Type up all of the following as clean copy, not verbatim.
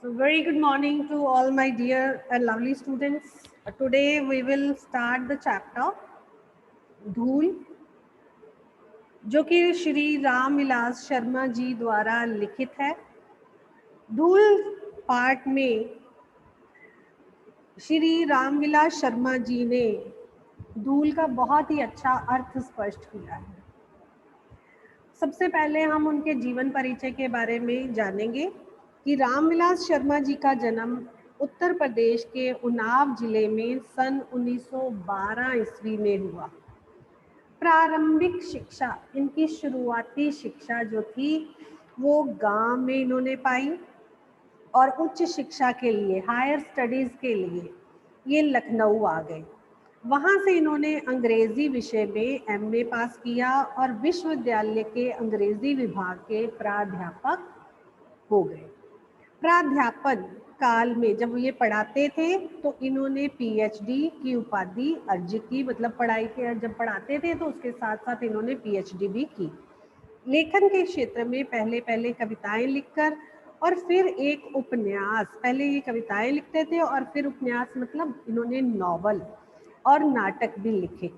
So very good morning to all my dear and lovely students. Today we will start the chapter धूल, जो कि श्री राम विलास शर्मा जी द्वारा लिखित है। धूल पाठ में श्री राम विलास शर्मा जी ने धूल का बहुत ही अच्छा अर्थ स्पष्ट किया है। सबसे पहले हम उनके जीवन परिचय के बारे में जानेंगे कि रामविलास शर्मा जी का जन्म उत्तर प्रदेश के उन्नाव जिले में सन 1912 ईस्वी में हुआ। प्रारंभिक शिक्षा, इनकी शुरुआती शिक्षा जो थी वो गांव में इन्होंने पाई और उच्च शिक्षा के लिए, हायर स्टडीज़ के लिए ये लखनऊ आ गए। वहाँ से इन्होंने अंग्रेज़ी विषय में एमए पास किया और विश्वविद्यालय के अंग्रेज़ी विभाग के प्राध्यापक हो गए। प्राध्यापन काल में जब ये पढ़ाते थे तो इन्होंने पीएचडी की उपाधि अर्जित की, मतलब पढ़ाई के जब पढ़ाते थे तो उसके साथ साथ इन्होंने पीएचडी भी की। लेखन के क्षेत्र में पहले पहले कविताएं लिखकर और फिर एक उपन्यास, पहले ये कविताएं लिखते थे और फिर उपन्यास, मतलब इन्होंने नॉवल और नाटक भी लिखे।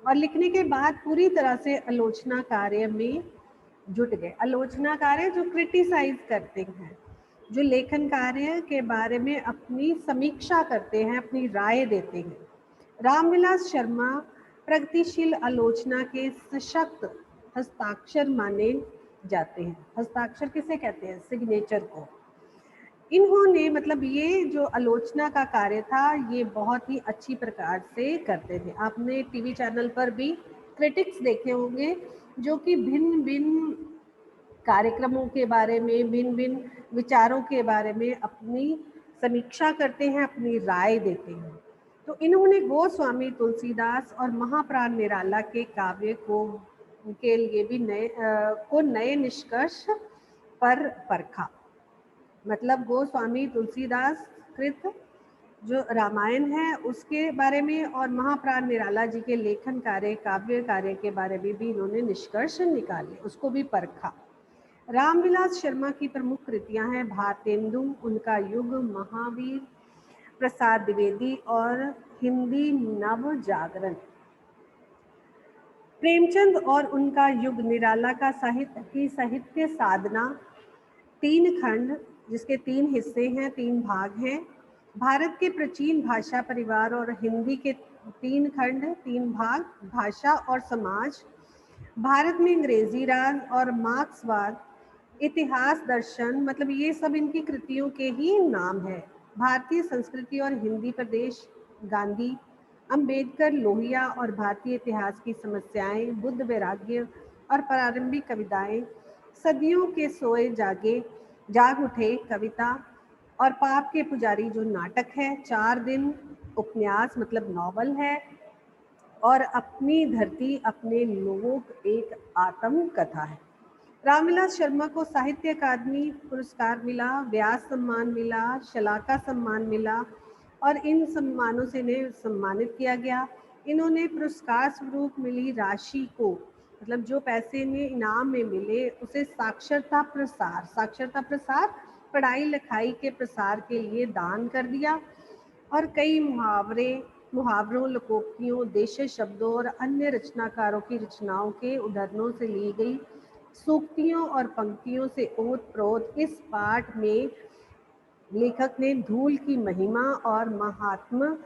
और लिखने के बाद पूरी तरह से आलोचना कार्य में जुट गए। आलोचना कार्य जो क्रिटिसाइज करते हैं, जो लेखन कार्य के बारे में अपनी समीक्षा करते हैं, अपनी राय देते हैं। रामविलास शर्मा प्रगतिशील आलोचना के सशक्त हस्ताक्षर माने जाते हैं। हस्ताक्षर किसे कहते हैं? सिग्नेचर को। इन्होंने, मतलब ये जो आलोचना का कार्य था ये बहुत ही अच्छी प्रकार से करते थे। आपने टीवी चैनल पर भी क्रिटिक्स देखे होंगे जो कि भिन्न भिन्न कार्यक्रमों के बारे में, भिन्न भिन्न विचारों के बारे में अपनी समीक्षा करते हैं, अपनी राय देते हैं। तो इन्होंने गोस्वामी तुलसीदास और महाप्राण निराला के काव्य को के लिए भी नए निष्कर्ष पर परखा। मतलब गोस्वामी तुलसीदास कृत जो रामायण है उसके बारे में और महाप्राण निराला जी के लेखन कार्य, काव्य कार्य के बारे में भी इन्होंने निष्कर्ष निकाले, उसको भी परखा। रामविलास शर्मा की प्रमुख कृतियां हैं भारतेंदु, उनका युग, महावीर प्रसाद द्विवेदी और हिंदी नव जागरण। प्रेमचंद और उनका युग, निराला का साहित्य साधना, 3 खंड जिसके 3 हिस्से हैं, 3 भाग हैं। भारत के प्राचीन भाषा परिवार और हिंदी के 3 खंड, 3 भाग, भाषा और समाज। भारत में अंग्रेजी राज और मार्क्सवाद, इतिहास दर्शन, मतलब ये सब इनकी कृतियों के ही नाम है। भारतीय संस्कृति और हिंदी प्रदेश, गांधी, अंबेडकर, लोहिया और भारतीय इतिहास की समस्याएं, बुद्ध वैराग्य और प्रारंभिक कविताएं, सदियों के सोए जाग उठे कविता और पाप के पुजारी जो नाटक है, 4 दिन उपन्यास मतलब नॉवल है और अपनी धरती अपने लोगों एक आत्म कथा है। रामविलास शर्मा को साहित्य अकादमी पुरस्कार मिला, व्यास सम्मान मिला, शलाका सम्मान मिला और इन सम्मानों से इन्हें सम्मानित किया गया। इन्होंने पुरस्कार स्वरूप मिली राशि को, मतलब जो पैसे इन्हें इनाम में मिले उसे साक्षरता प्रसार पढ़ाई लिखाई के प्रसार के लिए दान कर दिया और कई मुहावरों, लोकोक्तियों, देशी शब्दों और अन्य रचनाकारों की रचनाओं के उदाहरणों से ली गई सूक्तियों और पंक्तियों से ओत प्रोत इस पाठ में लेखक ने धूल की महिमा और महात्म,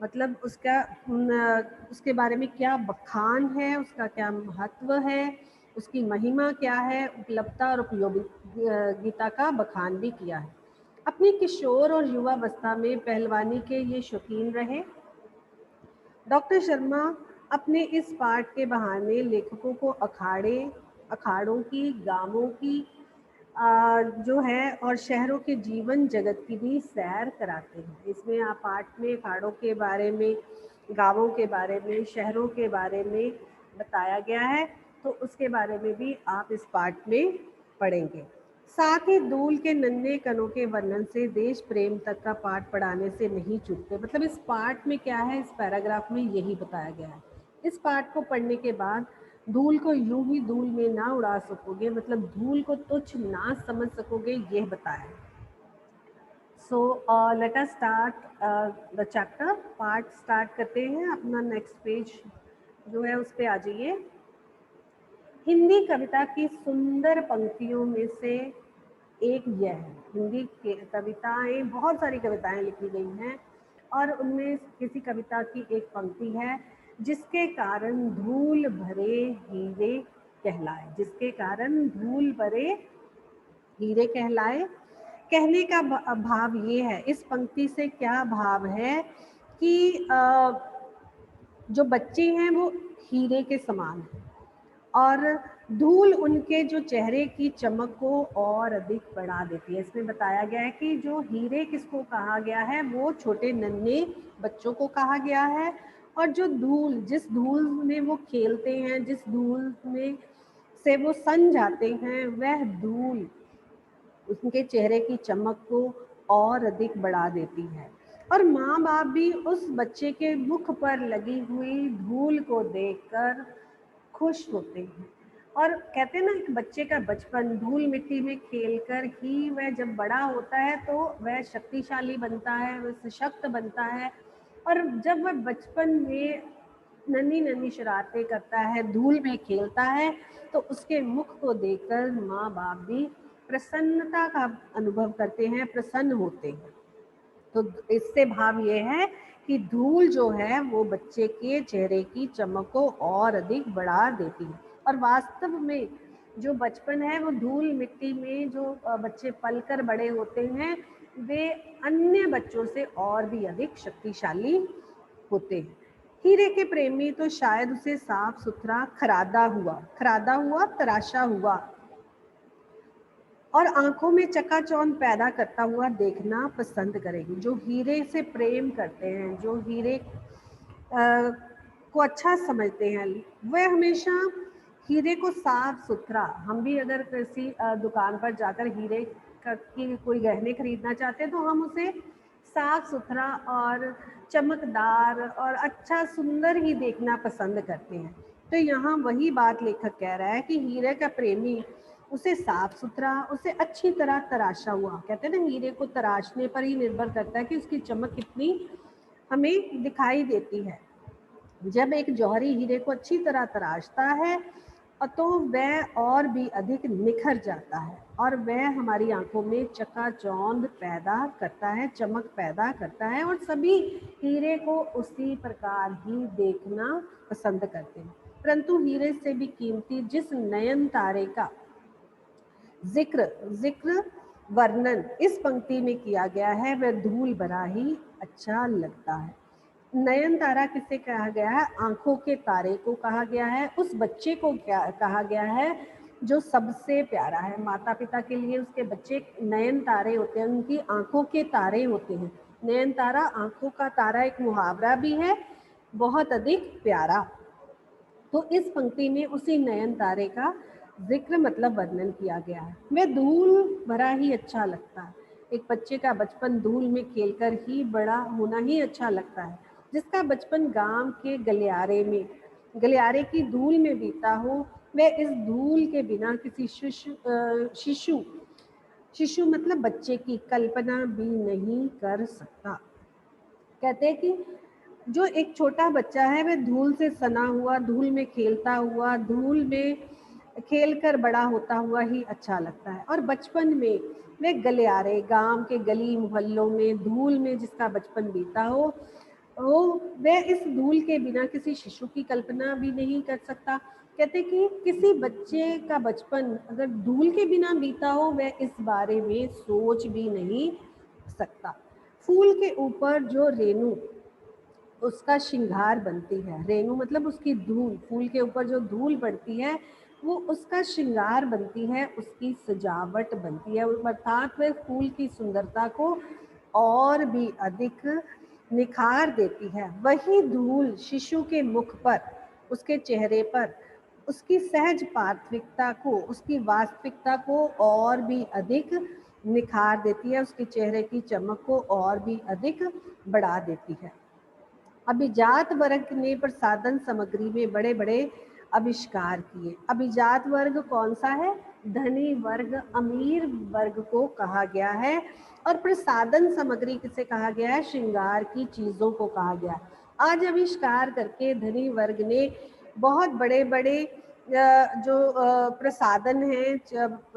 मतलब उसके बारे में क्या बखान है, उसका क्या महत्व है, उसकी महिमा क्या है, उपलब्धता और उपयोगिता का बखान भी किया है। अपनी किशोर और युवावस्था में पहलवानी के ये शौकीन रहे। डॉक्टर शर्मा अपने इस पाठ के बहाने लेखकों को अखाड़ों की, गांवों की जो है और शहरों के जीवन जगत की भी सैर कराते हैं। इसमें आप पाठ में अखाड़ों के बारे में, गांवों के बारे में, शहरों के बारे में बताया गया है, तो उसके बारे में भी आप इस पाठ में पढ़ेंगे। साथ ही धूल के नन्हे कणों के वर्णन से देश प्रेम तक का पाठ पढ़ाने से नहीं चूकते। मतलब इस पाठ में क्या है, इस पैराग्राफ में यही बताया गया है। इस पाठ को पढ़ने के बाद धूल को यूं ही धूल में ना उड़ा सकोगे, मतलब धूल को तुच्छ ना समझ सकोगे, यह बताया है। So let us start the chapter part start करते हैं। अपना नेक्स्ट पेज जो है उस पे आ जाइए। हिंदी कविता की सुंदर पंक्तियों में से एक यह है। हिंदी के कविताएं, बहुत सारी कविताएं लिखी गई हैं और उनमें किसी कविता की एक पंक्ति है, जिसके कारण धूल भरे हीरे कहलाए। जिसके कारण धूल भरे हीरे कहलाए। कहने का भाव ये है, इस पंक्ति से क्या भाव है कि जो बच्चे हैं वो हीरे के समान हैं और धूल उनके जो चेहरे की चमक को और अधिक बढ़ा देती है। इसमें बताया गया है कि जो हीरे किसको कहा गया है, वो छोटे नन्हे बच्चों को कहा गया है। और जो धूल, जिस धूल में वो खेलते हैं, जिस धूल में से वो सन जाते हैं, वह धूल उनके चेहरे की चमक को और अधिक बढ़ा देती है। और माँ बाप भी उस बच्चे के मुख पर लगी हुई धूल को देखकर खुश होते हैं। और कहते हैं ना, एक बच्चे का बचपन धूल मिट्टी में खेलकर ही वह जब बड़ा होता है तो वह शक्तिशाली बनता है, वह सशक्त बनता है। और जब वह बचपन में नन्ही नन्ही शरारतें करता है, धूल में खेलता है, तो उसके मुख को देखकर माँ बाप भी प्रसन्नता का अनुभव करते हैं, प्रसन्न होते हैं। तो इससे भाव ये है कि धूल जो है वो बच्चे के चेहरे की चमक को और अधिक बढ़ा देती है। और वास्तव में जो बचपन है वो धूल मिट्टी में जो बच्चे पलकर बड़े होते हैं, वे अन्य बच्चों से और भी अधिक शक्तिशाली होते हैं। हीरे के प्रेमी तो शायद उसे साफ सुथरा खरादा हुआ तराशा हुआ और आंखों में चकाचौंध पैदा करता हुआ देखना पसंद करेगी। जो हीरे से प्रेम करते हैं, जो हीरे को अच्छा समझते हैं, वह हमेशा हीरे को साफ सुथरा, हम भी अगर किसी दुकान पर जाकर हीरे की कोई गहने खरीदना चाहते हैं तो हम उसे साफ सुथरा और चमकदार और अच्छा सुंदर ही देखना पसंद करते हैं। तो यहाँ वही बात लेखक कह रहा है कि हीरे का प्रेमी उसे साफ सुथरा, उसे अच्छी तरह तराशा हुआ, कहते हैं ना, हीरे को तराशने पर ही निर्भर करता है कि उसकी चमक कितनी हमें दिखाई देती है। जब एक जौहरी हीरे को अच्छी तरह तराशता है तो वह और भी अधिक निखर जाता है और वह हमारी आंखों में चकाचौंध पैदा करता है, चमक पैदा करता है और सभी हीरे को उसी प्रकार ही देखना पसंद करते हैं। परंतु हीरे से भी कीमती जिस नयन तारे का जिक्र वर्णन इस पंक्ति में किया गया है, वह धूल भरा ही अच्छा लगता है। नयन तारा किसे कहा गया है? आंखों के तारे को कहा गया है। उस बच्चे को क्या कहा गया है जो सबसे प्यारा है। माता पिता के लिए उसके बच्चे नयन तारे होते हैं, उनकी आंखों के तारे होते हैं। नयन तारा, आंखों का तारा एक मुहावरा भी है, बहुत अधिक प्यारा। तो इस पंक्ति में उसी नयन तारे का जिक्र मतलब वर्णन किया गया है। वह धूल भरा ही अच्छा लगता है। एक बच्चे का बचपन धूल में खेलकर ही बड़ा होना ही अच्छा लगता है। जिसका बचपन गांव के गलियारे की धूल में बीता हो, वह इस धूल के बिना किसी शिशु मतलब बच्चे की कल्पना भी नहीं कर सकता। कहते हैं कि जो एक छोटा बच्चा है वह धूल से सना हुआ, धूल में खेलता हुआ, धूल में खेलकर बड़ा होता हुआ ही अच्छा लगता है। और बचपन में वह गलियारे, गांव के गली मोहल्लों में धूल में जिसका बचपन बीता हो, वो वह इस धूल के बिना किसी शिशु की कल्पना भी नहीं कर सकता। कहते कि किसी बच्चे का बचपन अगर धूल के बिना बीता हो, वह इस बारे में सोच भी नहीं सकता। फूल के ऊपर जो रेणु उसका श्रृंगार बनती है, रेणु मतलब उसकी धूल, फूल के ऊपर जो धूल पड़ती है वो उसका श्रृंगार बनती है, उसकी सजावट बनती है, अर्थात वह फूल की सुंदरता को और भी अधिक निखार देती है। वही धूल शिशु के मुख पर, उसके चेहरे पर उसकी सहज पार्थिविकता को, उसकी वास्तविकता को और भी अधिक निखार देती है, उसके चेहरे की चमक को और भी अधिक बढ़ा देती है। अभिजात वर्ग ने प्रसाधन सामग्री में बड़े बड़े आविष्कार किए। अभिजात वर्ग कौन सा है? धनी वर्ग, अमीर वर्ग को कहा गया है। और प्रसाधन सामग्री किसे कहा गया है? श्रृंगार की चीजों को कहा गया है। आज आविष्कार करके धनी वर्ग ने बहुत बड़े बड़े जो प्रसाधन हैं,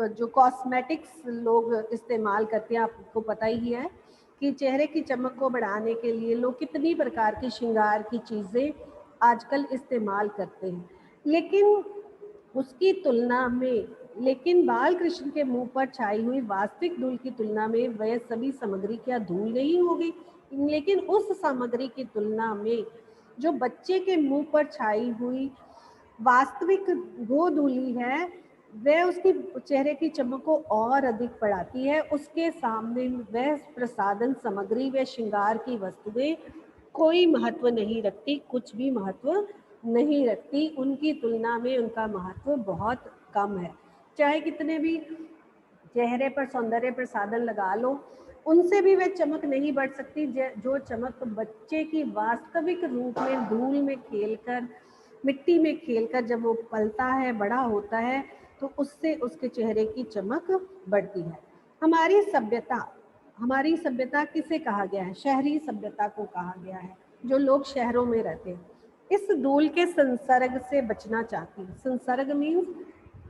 जो कॉस्मेटिक्स लोग इस्तेमाल करते हैं, आपको पता ही है कि चेहरे की चमक को बढ़ाने के लिए लोग कितनी प्रकार की श्रृंगार की चीज़ें आजकल इस्तेमाल करते हैं। लेकिन उसकी तुलना में, लेकिन बाल कृष्ण के मुंह पर छाई हुई वास्तविक धूल की तुलना में वह सभी सामग्री क्या धूल नहीं होगी? लेकिन उस सामग्री की तुलना में जो बच्चे के मुंह पर छाई हुई वास्तविक वो धूली है, वह उसकी चेहरे की चमक को और अधिक बढ़ाती है। उसके सामने वह प्रसाधन सामग्री, व श्रृंगार की वस्तुएं कोई महत्व नहीं रखती, कुछ भी महत्व नहीं रखती। उनकी तुलना में उनका महत्व बहुत कम है। चाहे कितने भी चेहरे पर सौंदर्य प्रसाधन लगा लो, उनसे भी वह चमक नहीं बढ़ सकती जो चमक बच्चे की वास्तविक रूप में धूल में खेलकर, मिट्टी में खेलकर जब वो पलता है, बड़ा होता है, तो उससे उसके चेहरे की चमक बढ़ती है। हमारी सभ्यता किसे कहा गया है? शहरी सभ्यता को कहा गया है, जो लोग शहरों में रहते हैं। इस धूल के संसर्ग से बचना चाहती है। संसर्ग मीन्स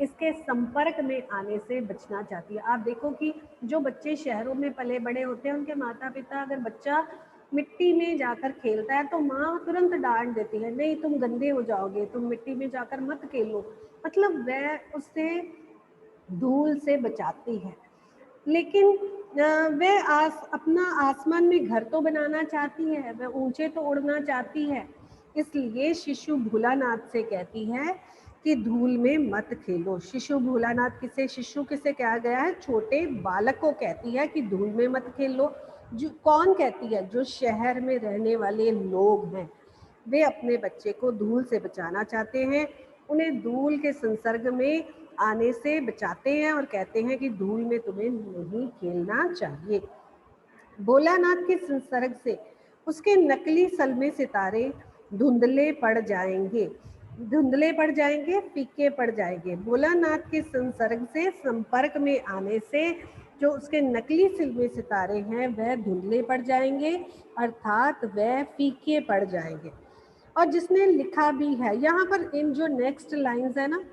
इसके संपर्क में आने से बचना चाहती है। आप देखो कि जो बच्चे शहरों में पले बड़े होते हैं, उनके माता पिता, अगर बच्चा मिट्टी में जाकर खेलता है तो माँ तुरंत डांट देती है, नहीं तुम गंदे हो जाओगे, तुम मिट्टी में जाकर मत खेलो। मतलब वह उससे धूल से बचाती है। लेकिन वह अपना आसमान में घर तो बनाना चाहती है, वह ऊंचे तो उड़ना चाहती है। इसलिए शिशु भोलानाथ से कहती है कि धूल में मत खेलो। शिशु किसे कहा गया है? छोटे बालक को कहती है कि धूल में मत खेलो। जो कौन कहती है? जो शहर में रहने वाले लोग हैं, वे अपने बच्चे को धूल से बचाना चाहते हैं, उन्हें धूल के संसर्ग में आने से बचाते हैं और कहते हैं कि धूल में तुम्हें नहीं खेलना चाहिए। भोलानाथ के संसर्ग से उसके नकली सलमे सितारे धुंधले पड़ जाएंगे, फीके पड़ जाएंगे। भोलानाथ के संसर्ग से संपर्क में आने से जो उसके नकली सलमे सितारे हैं वह धुंधले पड़ जाएंगे, अर्थात वह फीके पड़ जाएंगे। और जिसने लिखा भी है, यहाँ पर इन जो नेक्स्ट लाइंस है ना,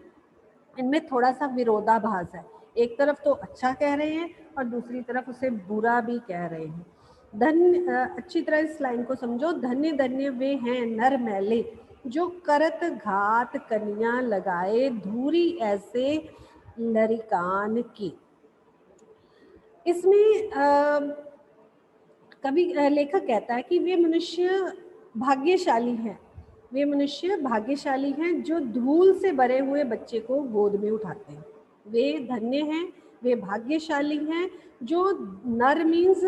इनमें थोड़ा सा विरोधाभास है। एक तरफ तो अच्छा कह रहे हैं और दूसरी तरफ उसे बुरा भी कह रहे हैं। अच्छी तरह इस लाइन को समझो। धन्य धन्य वे हैं नर मैले, जो करत घात कनिया लगाए, धूरी ऐसे लरिकान की। इसमें कवि लेखक कहता है कि वे मनुष्य भाग्यशाली हैं जो धूल से भरे हुए बच्चे को गोद में उठाते हैं। वे धन्य हैं, वे भाग्यशाली हैं जो नर मीन्स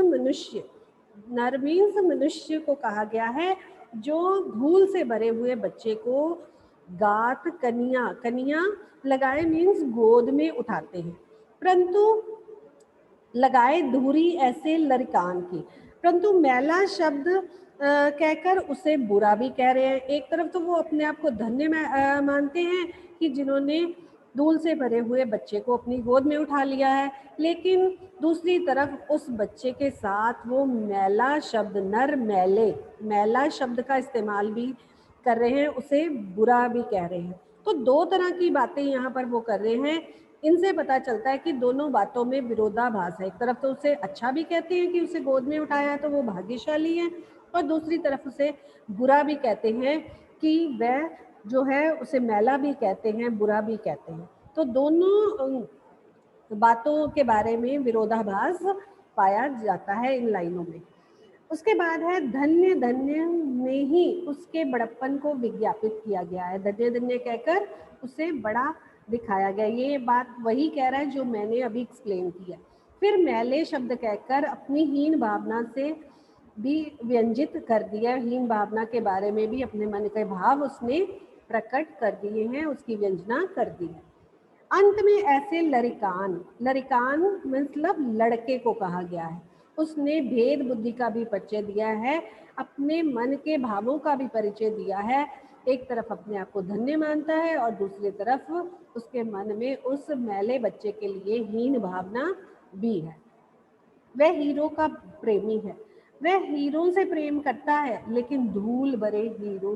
मनुष्य को कहा गया है, जो धूल से भरे हुए बच्चे को गात कनिया लगाए मीन्स गोद में उठाते हैं। परंतु लगाए धूरी ऐसे लड़कान की, परंतु मैला शब्द कहकर उसे बुरा भी कह रहे हैं। एक तरफ तो वो अपने आप को धन्य मानते हैं कि जिन्होंने धूल से भरे हुए बच्चे को अपनी गोद में उठा लिया है, लेकिन दूसरी तरफ उस बच्चे के साथ वो मैला शब्द, मैला शब्द का इस्तेमाल भी कर रहे हैं, उसे बुरा भी कह रहे हैं। तो दो तरह की बातें यहाँ पर वो कर रहे हैं। इनसे पता चलता है कि दोनों बातों में विरोधाभास है। एक तरफ तो उसे अच्छा भी कहते हैं कि उसे गोद में उठाया है तो वो भाग्यशाली है, और दूसरी तरफ उसे बुरा भी कहते हैं कि वह जो है, उसे मैला भी कहते हैं, बुरा भी कहते हैं। तो दोनों बातों के बारे में विरोधाभास पाया जाता है इन लाइनों में। उसके बाद है धन्य धन्य में ही उसके बड़प्पन को विज्ञापित किया गया है। धन्य धन्य कहकर उसे बड़ा दिखाया गया। ये बात वही कह रहा है जो मैंने अभी एक्सप्लेन किया। फिर मैले शब्द कहकर अपनी हीन भावना से भी व्यंजित कर दिया। हीन भावना के बारे में भी अपने मन के भाव उसने प्रकट कर दिए हैं, उसकी व्यंजना कर दी है। अंत में ऐसे लरिकान मतलब लड़के को कहा गया है। उसने भेद बुद्धि का भी परिचय दिया है, अपने मन के भावों का भी परिचय दिया है। एक तरफ अपने आप को धन्य मानता है और दूसरी तरफ उसके मन में उस मैले बच्चे के लिए हीन भावना भी है। वह हीरो का प्रेमी है, वह हीरो से प्रेम करता है लेकिन धूल भरे हीरो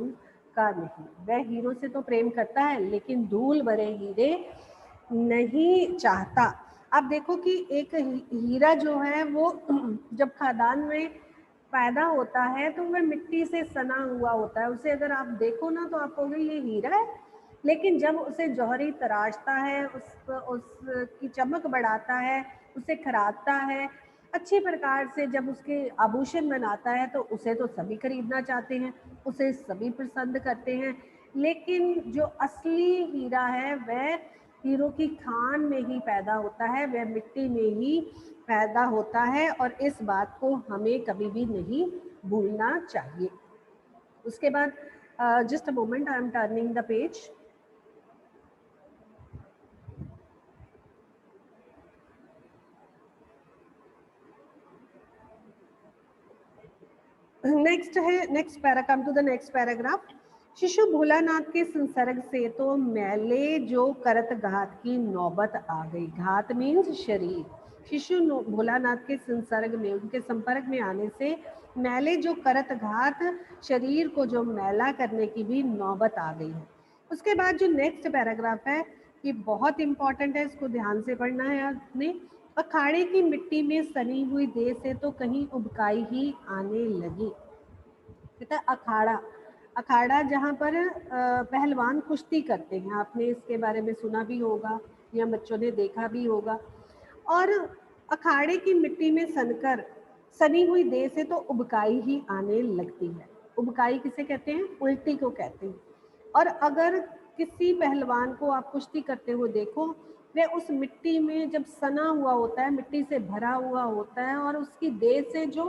का नहीं। वह हीरो से तो प्रेम करता है लेकिन धूल भरे हीरे नहीं चाहता। आप देखो कि एक हीरा जो है वो जब खदान में पैदा होता है तो वह मिट्टी से सना हुआ होता है। उसे अगर आप देखो ना तो आप कहोगे ये हीरा है, लेकिन जब उसे जौहरी तराशता है, उसकी चमक बढ़ाता है, उसे खरादता है, अच्छी प्रकार से जब उसके आभूषण बनाता है तो उसे तो सभी खरीदना चाहते हैं, उसे सभी पसंद करते हैं। लेकिन जो असली हीरा है वह हीरो की खान में ही पैदा होता है, वह मिट्टी में ही पैदा होता है और इस बात को हमें कभी भी नहीं भूलना चाहिए। उसके बाद just a moment, I am turning the page. Next है, next para, come to the next paragraph. Shishu Bholanath के संसर्ग से तो मैले जो करत घात की नौबत आ गई। घात मीन्स शरीर। शिशु भोलानाथ के संसर्ग में, उनके संपर्क में आने से मैले जो करत घात, शरीर को जो मैला करने की भी नौबत आ गई है। उसके बाद जो नेक्स्ट पैराग्राफ है ये बहुत इंपॉर्टेंट है, इसको ध्यान से पढ़ना है आपने। अखाड़े की मिट्टी में सनी हुई देह से तो कहीं उबकाई ही आने लगी। कहता है अखाड़ा, अखाड़ा जहाँ पर पहलवान कुश्ती करते हैं, आपने इसके बारे में सुना भी होगा या बच्चों ने देखा भी होगा। और अखाड़े की मिट्टी में सनकर सनी हुई देह से तो उबकाई ही आने लगती है। उबकाई किसे कहते हैं? उल्टी को कहते हैं। और अगर किसी पहलवान को आप कुश्ती करते हुए देखो, वह उस मिट्टी में जब सना हुआ होता है, मिट्टी से भरा हुआ होता है और उसकी देह से जो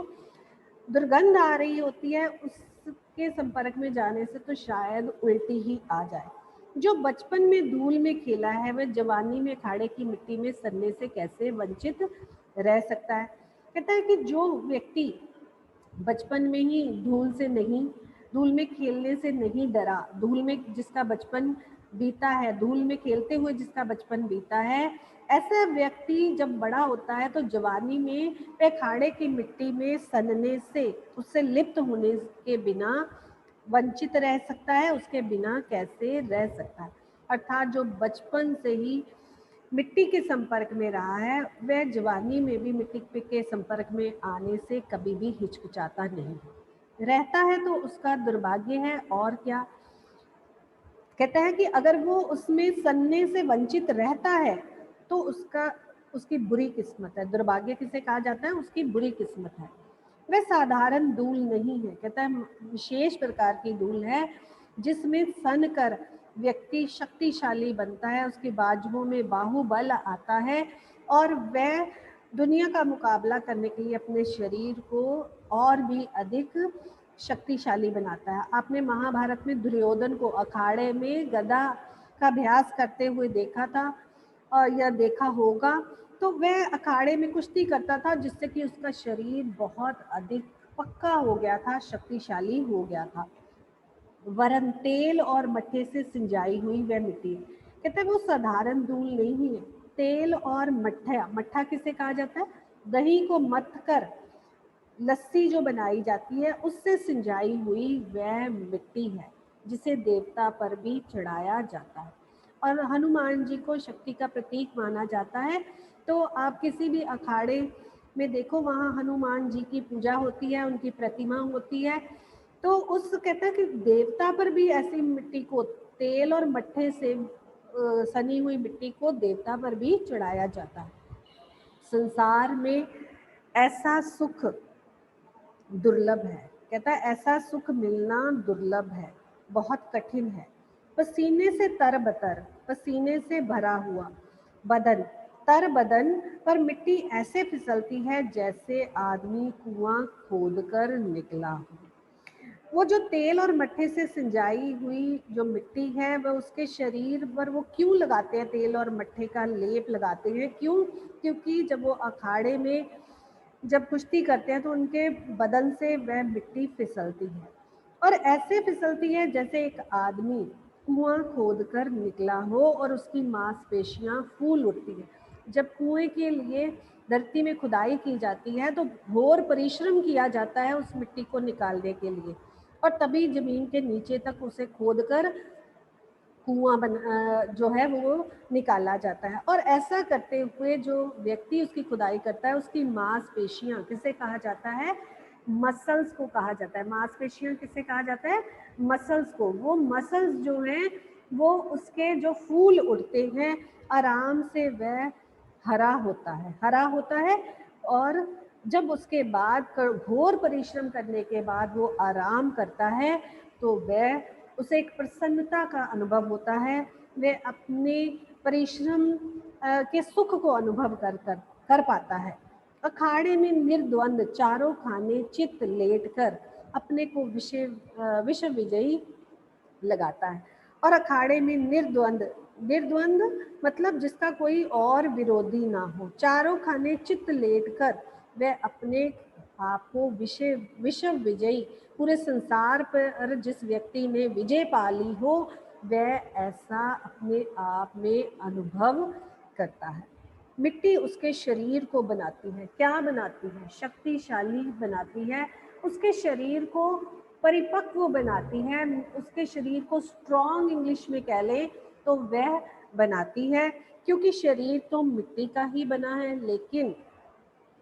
दुर्गंध आ रही होती है उसके संपर्क में जाने से तो शायद उल्टी ही आ जाए। जो बचपन में धूल में खेला है वह जवानी में अखाड़े की मिट्टी में सनने से कैसे वंचित रह सकता है। कहता है कि जो व्यक्ति बचपन में ही धूल में खेलने से नहीं डरा, धूल में जिसका बचपन बीता है, धूल में खेलते हुए जिसका बचपन बीता है, ऐसा व्यक्ति जब बड़ा होता है तो जवानी में वह अखाड़े की मिट्टी में सनने से, उससे लिप्त होने के बिना वंचित रह सकता है, उसके बिना कैसे रह सकता है। अर्थात जो बचपन से ही मिट्टी के संपर्क में रहा है वह जवानी में भी मिट्टी के संपर्क में आने से कभी भी हिचकिचाता नहीं रहता है, तो उसका दुर्भाग्य है और क्या। कहता है कि अगर वो उसमें सनने से वंचित रहता है तो उसकी बुरी किस्मत है। दुर्भाग्य किसे कहा जाता है? उसकी बुरी किस्मत है। वह साधारण धूल नहीं है, कहता है विशेष प्रकार की धूल है जिसमें सन कर व्यक्ति शक्तिशाली बनता है, उसके बाजुओं में बाहुबल आता है और वह दुनिया का मुकाबला करने के लिए अपने शरीर को और भी अधिक शक्तिशाली बनाता है। आपने महाभारत में दुर्योधन को अखाड़े में गदा का अभ्यास करते हुए देखा था और या देखा होगा। तो वह अखाड़े में कुश्ती करता था जिससे कि उसका शरीर बहुत अधिक पक्का हो गया था, शक्तिशाली हो गया था। वरन तेल और मट्ठे से सिंचाई हुई वह मिट्टी, कहते हैं वो साधारण धूल नहीं है। तेल और मट्ठा, मट्ठा किसे कहा जाता है? दही को मथ कर लस्सी जो बनाई जाती है उससे सिंचाई हुई वह मिट्टी है जिसे देवता पर भी चढ़ाया जाता है। और हनुमान जी को शक्ति का प्रतीक माना जाता है। तो आप किसी भी अखाड़े में देखो वहाँ हनुमान जी की पूजा होती है, उनकी प्रतिमा होती है। तो उस कहता है कि देवता पर भी ऐसी मिट्टी को, तेल और मट्ठे से सनी हुई मिट्टी को देवता पर भी चढ़ाया जाता है। संसार में ऐसा सुख दुर्लभ है, कहता है ऐसा सुख मिलना दुर्लभ है, बहुत कठिन है। पसीने से तरबतर, पसीने से भरा हुआ बदन, तर बदन पर मिट्टी ऐसे फिसलती है जैसे आदमी कुआं खोदकर निकला हो। वो जो तेल और मट्ठे से सिंचाई हुई जो मिट्टी है वह उसके शरीर पर वो क्यों लगाते हैं? तेल और मट्ठे का लेप लगाते हैं, क्यों? क्योंकि जब वो अखाड़े में जब कुश्ती करते हैं तो उनके बदन से वह मिट्टी फिसलती है और ऐसे फिसलती है जैसे एक आदमी कुआं खोदकर निकला हो और उसकी मांसपेशियां फूल उठती है। जब कुएं के लिए धरती में खुदाई की जाती है तो घोर परिश्रम किया जाता है उस मिट्टी को निकालने के लिए, और तभी जमीन के नीचे तक उसे खोदकर जो है वो निकाला जाता है। और ऐसा करते हुए जो व्यक्ति उसकी खुदाई करता है उसकी मांसपेशियां, किसे कहा जाता है, मसल्स को कहा जाता है। मांसपेशियां किसे कहा जाता है, मसल्स को। वो मसल्स जो हैं वो उसके जो फूल उड़ते हैं आराम से वह हरा होता है, हरा होता है। और जब उसके बाद घोर परिश्रम करने के बाद वो आराम करता है तो वह उसे एक प्रसन्नता का अनुभव होता है। वे अपने परिश्रम के सुख को अनुभव कर पाता है। अखाड़े में निर्द्वंद चारों खाने चित लेट कर अपने को विश्व विजयी लगाता है। और अखाड़े में निर्द्वंद, निर्द्वंद मतलब जिसका कोई और विरोधी ना हो, चारों खाने चित लेट कर वह अपने आप को विश्व विजयी, पूरे संसार पर जिस व्यक्ति ने विजय पा ली हो वह ऐसा अपने आप में अनुभव करता है। मिट्टी उसके शरीर को बनाती है, क्या बनाती है, शक्तिशाली बनाती है, उसके शरीर को परिपक्व बनाती है, उसके शरीर को स्ट्रॉन्ग इंग्लिश में कह लें तो वह बनाती है। क्योंकि शरीर तो मिट्टी का ही बना है, लेकिन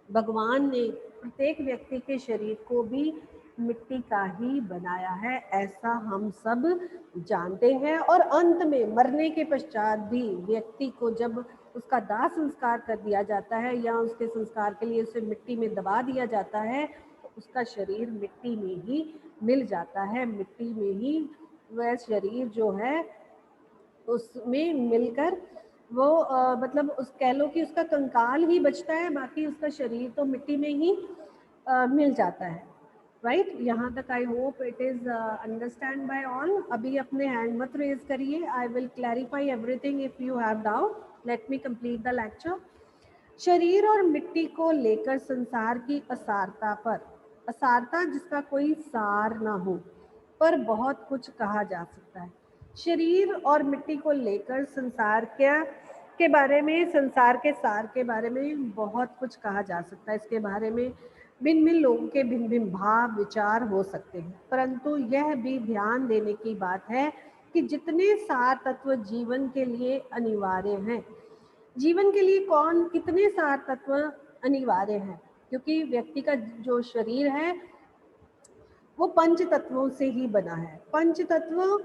भगवान ने प्रत्येक व्यक्ति के शरीर को भी मिट्टी का ही बनाया है, ऐसा हम सब जानते हैं। और अंत में मरने के पश्चात भी व्यक्ति को जब उसका दाह संस्कार कर दिया जाता है या उसके संस्कार के लिए उसे मिट्टी में दबा दिया जाता है तो उसका शरीर मिट्टी में ही मिल जाता है, मिट्टी में ही वह शरीर जो है उसमें मिलकर वो मतलब उस कह लो कि उसका कंकाल ही बचता है, बाकी उसका शरीर तो मिट्टी में ही मिल जाता है। राइट, यहाँ तक I hope it is understand by all. अभी अपने हैंड मत रेज करिए, I will clarify everything if you have doubt. Let me complete the lecture. शरीर और मिट्टी को लेकर संसार की असारता पर, असारता जिसका कोई सार ना हो, पर बहुत कुछ कहा जा सकता है। शरीर और मिट्टी को लेकर संसार के बारे में, संसार के सार के बारे में बहुत कुछ कहा जा सकता है। इसके बारे में भिन्न भिन्न लोगों के भिन्न भिन्न भाव विचार हो सकते हैं, परंतु यह भी ध्यान देने की बात है कि जितने सार तत्व जीवन के लिए अनिवार्य हैं, जीवन के लिए कौन कितने सार तत्व अनिवार्य हैं, क्योंकि व्यक्ति का जो शरीर है वो पंच तत्वों से ही बना है, पंच तत्वों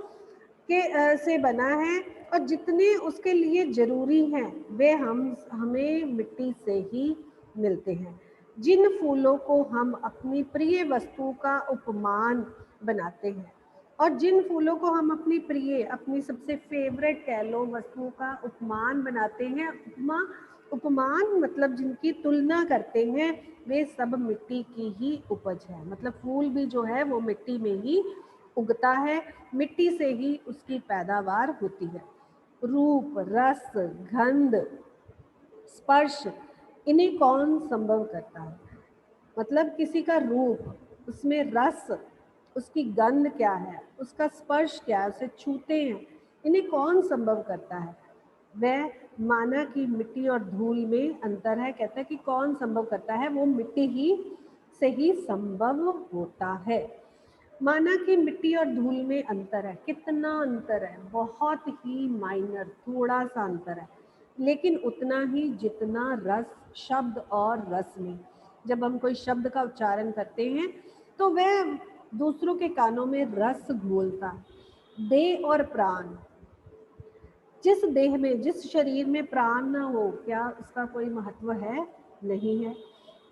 के से बना है। और जितने उसके लिए जरूरी हैं वे हमें मिट्टी से ही मिलते हैं। जिन फूलों को हम अपनी प्रिय वस्तु का उपमान बनाते हैं, और जिन फूलों को हम अपनी प्रिय, अपनी सबसे फेवरेट कह लो वस्तुओं का उपमान बनाते हैं, उपमान मतलब जिनकी तुलना करते हैं, वे सब मिट्टी की ही उपज है। मतलब फूल भी जो है वो मिट्टी में ही उगता है, मिट्टी से ही उसकी पैदावार होती है। रूप, रस, गंध, स्पर्श, इन्हें कौन संभव करता है? मतलब किसी का रूप, उसमें रस, उसकी गंध क्या है, उसका स्पर्श क्या है, उसे छूते हैं, इन्हें कौन संभव करता है? वह माना कि मिट्टी और धूल में अंतर है, कहता है कि कौन संभव करता है, वो मिट्टी ही से ही संभव होता है। माना कि मिट्टी और धूल में अंतर है, कितना अंतर है, बहुत ही माइनर, थोड़ा सा अंतर है, लेकिन उतना ही जितना रस, शब्द और रस में। जब हम कोई शब्द का उच्चारण करते हैं तो वह दूसरों के कानों में रस घोलता। देह और प्राण, जिस देह में, जिस शरीर में प्राण ना हो, क्या उसका कोई महत्व है? नहीं है।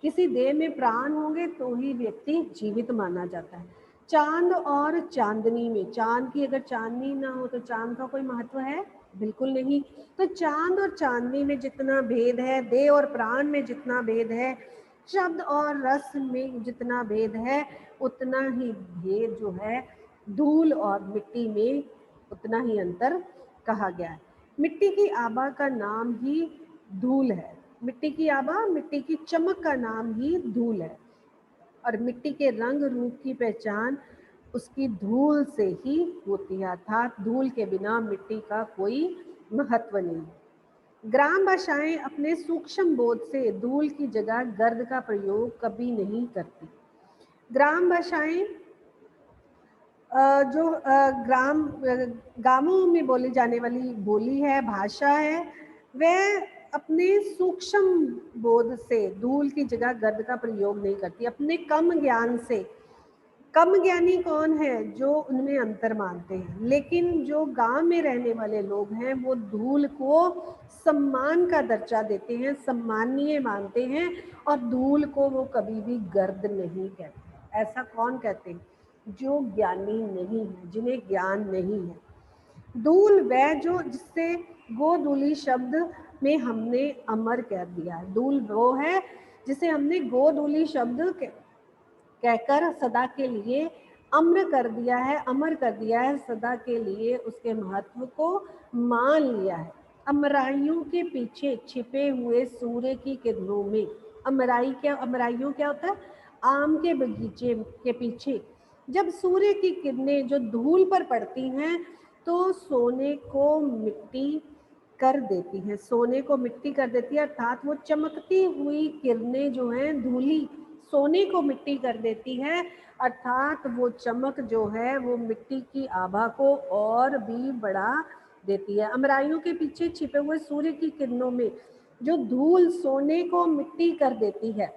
किसी देह में प्राण होंगे तो ही व्यक्ति जीवित माना जाता है। चांद और चांदनी में, चांद की अगर चांदनी ना हो तो चांद का कोई महत्व है? बिल्कुल नहीं। तो चांद और चांदनी में जितना भेद है, देह और प्राण में जितना भेद है, शब्द और रस में जितना भेद है, उतना ही भेद जो है धूल और मिट्टी में, उतना ही अंतर कहा गया है। मिट्टी की आभा का नाम ही धूल है, मिट्टी की आभा, मिट्टी की चमक का नाम ही धूल है। और मिट्टी के रंग रूप की पहचान उसकी धूल से ही होती है, अर्थात धूल के बिना मिट्टी का कोई महत्व नहीं। ग्राम भाषाएं अपने सूक्ष्म बोध से धूल की जगह गर्द का प्रयोग कभी नहीं करती। ग्राम भाषाएं जो गांवों में बोली जाने वाली बोली है, भाषा है, वह अपने सूक्ष्म बोध से धूल की जगह गर्द का प्रयोग नहीं करती। अपने कम ज्ञान से, कम ज्ञानी कौन है? जो उनमें अंतर मानते हैं। लेकिन जो गांव में रहने वाले लोग हैं वो धूल को सम्मान का दर्जा देते हैं, सम्मानीय मानते हैं, और धूल को वो कभी भी गर्द नहीं कहते। ऐसा कौन कहते हैं? जो ज्ञानी नहीं है, जिन्हें ज्ञान नहीं है। धूल वह जो जिससे गोधूली शब्द में हमने अमर कह दिया है। धूल वो है जिसे हमने गोधूली शब्द कहकर सदा के लिए अम्र कर दिया है, अमर कर दिया है, सदा के लिए उसके महत्व को मान लिया है। अमराइयों के पीछे छिपे हुए सूर्य की किरणों में, अमराइयों क्या होता है? आम के बगीचे के पीछे जब सूर्य की किरणें जो धूल पर पड़ती हैं तो सोने को मिट्टी कर देती हैं, सोने को मिट्टी कर देती है, अर्थात वो चमकती हुई किरणें जो हैं धूली सोने को मिट्टी कर देती है, अर्थात वो चमक जो है वो मिट्टी की आभा को और भी बढ़ा देती है। अमराइयों के पीछे छिपे हुए सूर्य की किरणों में जो धूल सोने को मिट्टी कर देती है,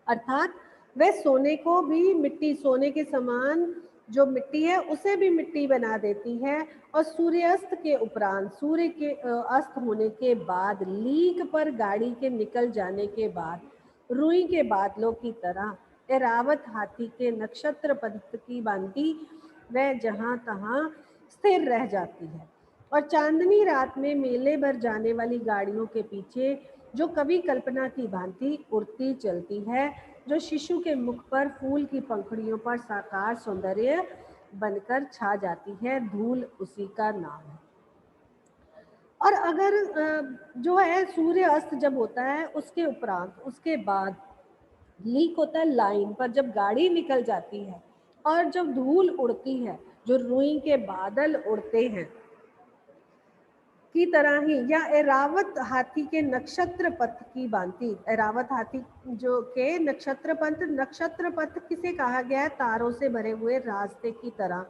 अर्थात वह सोने को भी मिट्टी, सोने के समान जो मिट्टी है उसे भी मिट्टी बना देती है। और सूर्यास्त के उपरांत, सूर्य के अस्त होने के बाद, लीक पर गाड़ी के निकल जाने के बाद, रुई के बादलों की तरह एरावत हाथी के नक्षत्र पंथ की भांति वह जहां तहां स्थिर रह जाती है। और चांदनी रात में मेले भर जाने वाली गाड़ियों के पीछे जो कवि कल्पना की भांति उड़ती चलती है, जो शिशु के मुख पर फूल की पंखुड़ियों पर साकार सौंदर्य बनकर छा जाती है, धूल उसी का नाम है। और अगर जो है सूर्य अस्त जब होता है उसके उपरांत, उसके बाद लीक होता है लाइन पर, जब गाड़ी निकल जाती है और जब धूल उड़ती है, जो रुई के बादल उड़ते हैं की तरह ही, या एरावत हाथी के नक्षत्र पथ की भांति, एरावत हाथी जो के नक्षत्र पथ किसे कहा गया है? तारों से भरे हुए रास्ते की तरह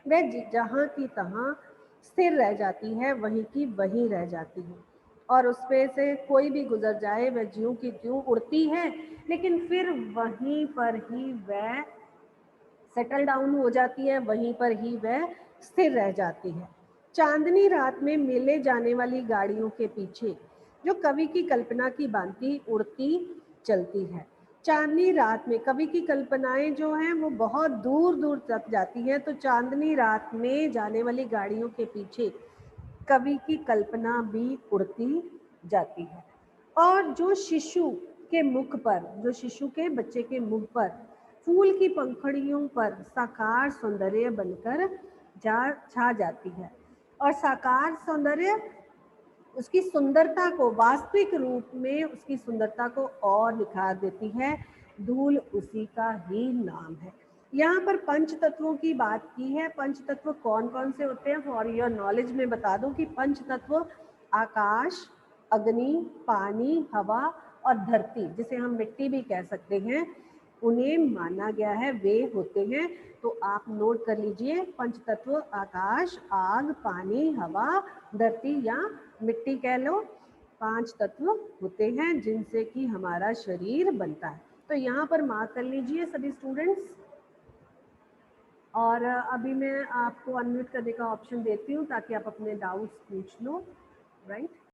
वह जहां की तहां स्थिर रह जाती है, वहीं की वहीं रह जाती है, और उसपे से कोई भी गुजर जाए वह ज्यों की त्यों उड़ती है, लेकिन फिर वहीं पर ही वह सेटल डाउन हो जाती है, वहीं पर ही वह स्थिर रह जाती है। चांदनी रात में मेले जाने वाली गाड़ियों के पीछे जो कवि की कल्पना की भांति उड़ती चलती है। चांदनी रात में कवि की कल्पनाएं जो हैं वो बहुत दूर दूर तक जाती हैं, तो चांदनी रात में जाने वाली गाड़ियों के पीछे कवि की कल्पना भी उड़ती जाती है। और जो शिशु के मुख पर, जो शिशु के बच्चे के मुख पर फूल की पंखुड़ियों पर साकार सौंदर्य बनकर छा जाती है, और साकार सौंदर्य उसकी सुंदरता को, वास्तविक रूप में उसकी सुंदरता को और निखार देती है, धूल उसी का ही नाम है। यहाँ पर पंच तत्वों की बात की है। पंच तत्व कौन कौन से होते हैं? फॉर योर नॉलेज में बता दूं कि पंच तत्व आकाश, अग्नि, पानी, हवा और धरती, जिसे हम मिट्टी भी कह सकते हैं, उन्हें माना गया है, वे होते हैं। तो आप नोट कर लीजिए, पंच तत्व आकाश, आग, पानी, हवा, धरती या मिट्टी कह लो, 5 तत्व होते हैं जिनसे कि हमारा शरीर बनता है। तो यहाँ पर मार्क कर लीजिए सभी स्टूडेंट्स। और अभी मैं आपको अनम्यूट करने का ऑप्शन देती हूँ ताकि आप अपने डाउट्स पूछ लो, राइट।